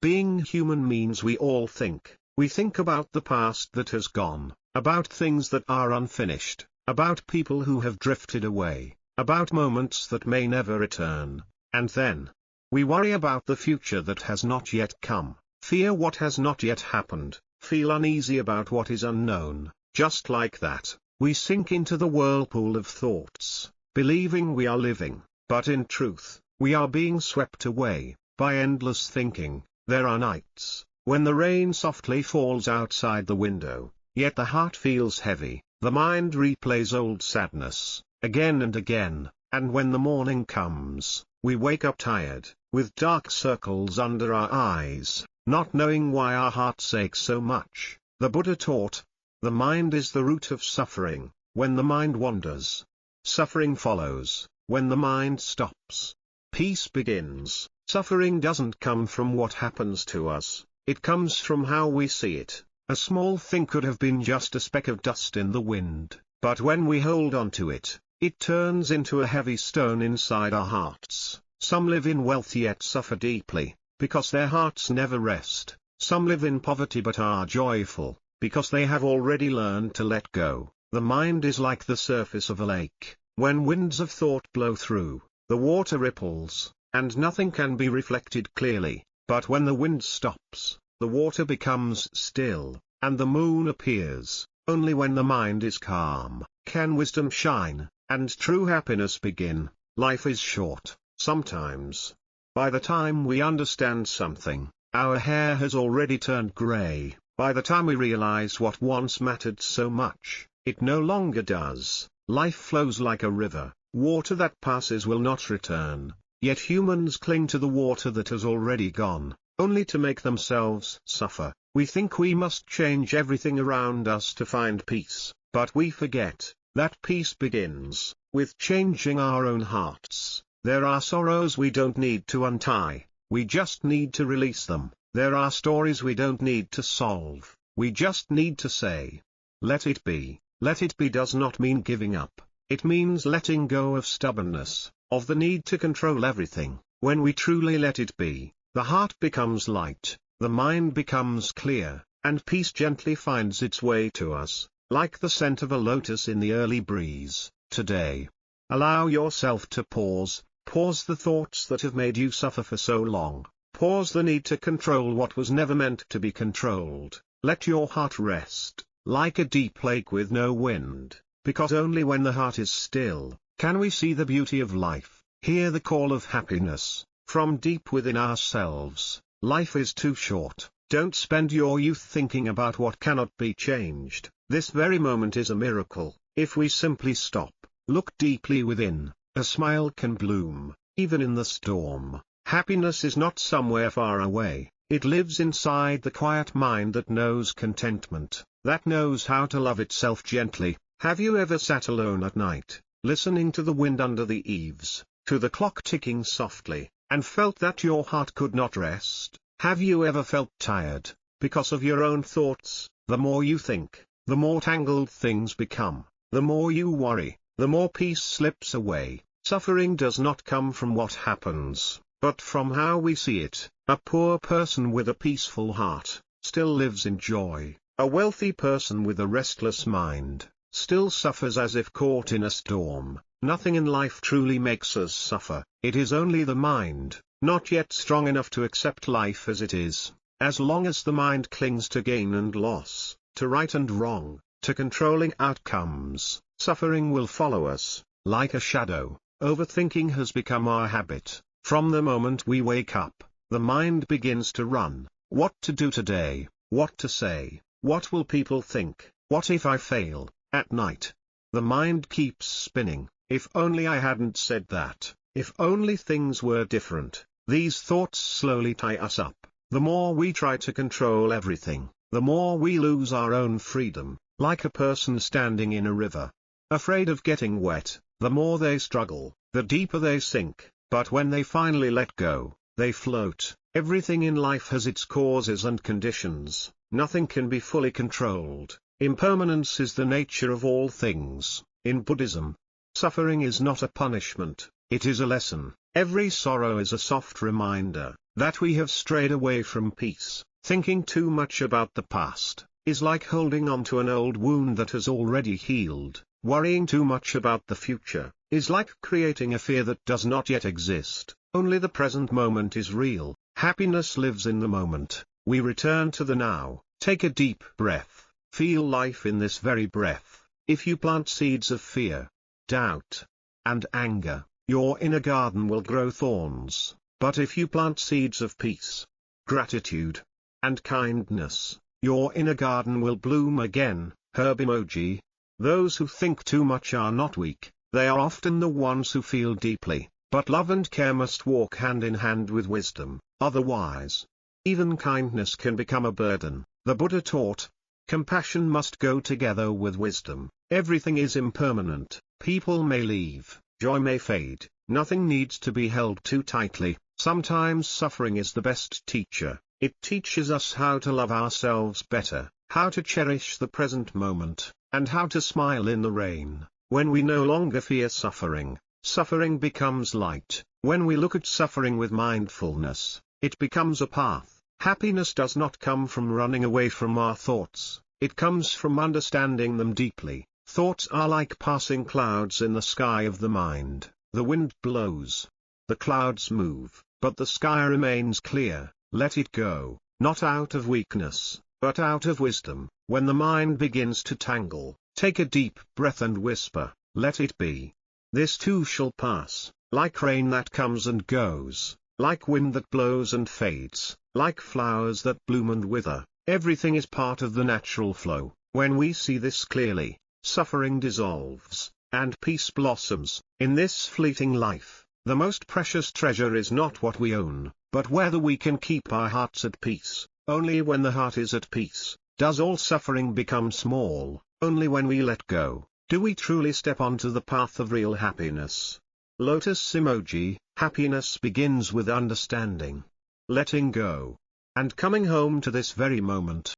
Being human means we all think. We think about the past that has gone, about things that are unfinished, about people who have drifted away, about moments that may never return, and then we worry about the future that has not yet come, fear what has not yet happened, feel uneasy about what is unknown. Just like that, we sink into the whirlpool of thoughts, believing we are living, but in truth, we are being swept away by endless thinking. There are nights when the rain softly falls outside the window, yet the heart feels heavy, the mind replays old sadness, again and again, and when the morning comes, we wake up tired, with dark circles under our eyes, not knowing why our hearts ache so much. The Buddha taught, the mind is the root of suffering. When the mind wanders, suffering follows. When the mind stops, peace begins. Suffering doesn't come from what happens to us, it comes from how we see it. A small thing could have been just a speck of dust in the wind, but when we hold on to it, it turns into a heavy stone inside our hearts. Some live in wealth yet suffer deeply, because their hearts never rest. Some live in poverty but are joyful, because they have already learned to let go. The mind is like the surface of a lake. When winds of thought blow through, the water ripples, and nothing can be reflected clearly. But when the wind stops, the water becomes still, and the moon appears. Only when the mind is calm, can wisdom shine, and true happiness begin. Life is short, sometimes. By the time we understand something, our hair has already turned grey. By the time we realize what once mattered so much, it no longer does. Life flows like a river, water that passes will not return. Yet humans cling to the water that has already gone, only to make themselves suffer. We think we must change everything around us to find peace, but we forget that peace begins with changing our own hearts. There are sorrows we don't need to untie, we just need to release them. There are stories we don't need to solve, we just need to say, let it be. Let it be does not mean giving up, it means letting go of stubbornness, of the need to control everything. When we truly let it be, the heart becomes light, the mind becomes clear, and peace gently finds its way to us, like the scent of a lotus in the early breeze. Today, allow yourself to pause the thoughts that have made you suffer for so long, pause the need to control what was never meant to be controlled. Let your heart rest, like a deep lake with no wind, because only when the heart is still, can we see the beauty of life, hear the call of happiness, from deep within ourselves. Life is too short, don't spend your youth thinking about what cannot be changed. This very moment is a miracle. If we simply stop, look deeply within, a smile can bloom, even in the storm. Happiness is not somewhere far away, it lives inside the quiet mind that knows contentment, that knows how to love itself gently. Have you ever sat alone at night, listening to the wind under the eaves, to the clock ticking softly, and felt that your heart could not rest? Have you ever felt tired, because of your own thoughts? The more you think, the more tangled things become, the more you worry, the more peace slips away. Suffering does not come from what happens, but from how we see it. A poor person with a peaceful heart, still lives in joy. A wealthy person with a restless mind, still suffers as if caught in a storm. Nothing in life truly makes us suffer, it is only the mind, not yet strong enough to accept life as it is. As long as the mind clings to gain and loss, to right and wrong, to controlling outcomes, suffering will follow us, like a shadow. Overthinking has become our habit. From the moment we wake up, the mind begins to run. What to do today, what to say, what will people think, what if I fail? At night, the mind keeps spinning. If only I hadn't said that, if only things were different. These thoughts slowly tie us up. The more we try to control everything, the more we lose our own freedom, like a person standing in a river, afraid of getting wet. The more they struggle, the deeper they sink, but when they finally let go, they float. Everything in life has its causes and conditions, nothing can be fully controlled. Impermanence is the nature of all things. In Buddhism, suffering is not a punishment, it is a lesson. Every sorrow is a soft reminder that we have strayed away from peace. Thinking too much about the past is like holding on to an old wound that has already healed. Worrying too much about the future is like creating a fear that does not yet exist. Only the present moment is real. Happiness lives in the moment. We return to the now. Take a deep breath. Feel life in this very breath. If you plant seeds of fear, doubt, and anger, your inner garden will grow thorns. But if you plant seeds of peace, gratitude, and kindness, your inner garden will bloom again. Herb emoji. Those who think too much are not weak, they are often the ones who feel deeply, but love and care must walk hand in hand with wisdom, otherwise, even kindness can become a burden. The Buddha taught, compassion must go together with wisdom. Everything is impermanent, people may leave, joy may fade, nothing needs to be held too tightly. Sometimes suffering is the best teacher. It teaches us how to love ourselves better, how to cherish the present moment, and how to smile in the rain. When we no longer fear suffering, suffering becomes light. When we look at suffering with mindfulness, it becomes a path. Happiness does not come from running away from our thoughts, it comes from understanding them deeply. Thoughts are like passing clouds in the sky of the mind. The wind blows, the clouds move, but the sky remains clear. Let it go, not out of weakness, but out of wisdom. When the mind begins to tangle, take a deep breath and whisper, let it be. This too shall pass, like rain that comes and goes, like wind that blows and fades, like flowers that bloom and wither. Everything is part of the natural flow. When we see this clearly, suffering dissolves, and peace blossoms. In this fleeting life, the most precious treasure is not what we own, but whether we can keep our hearts at peace. Only when the heart is at peace, does all suffering become small. Only when we let go, do we truly step onto the path of real happiness. Lotus emoji. Happiness begins with understanding, letting go, and coming home to this very moment.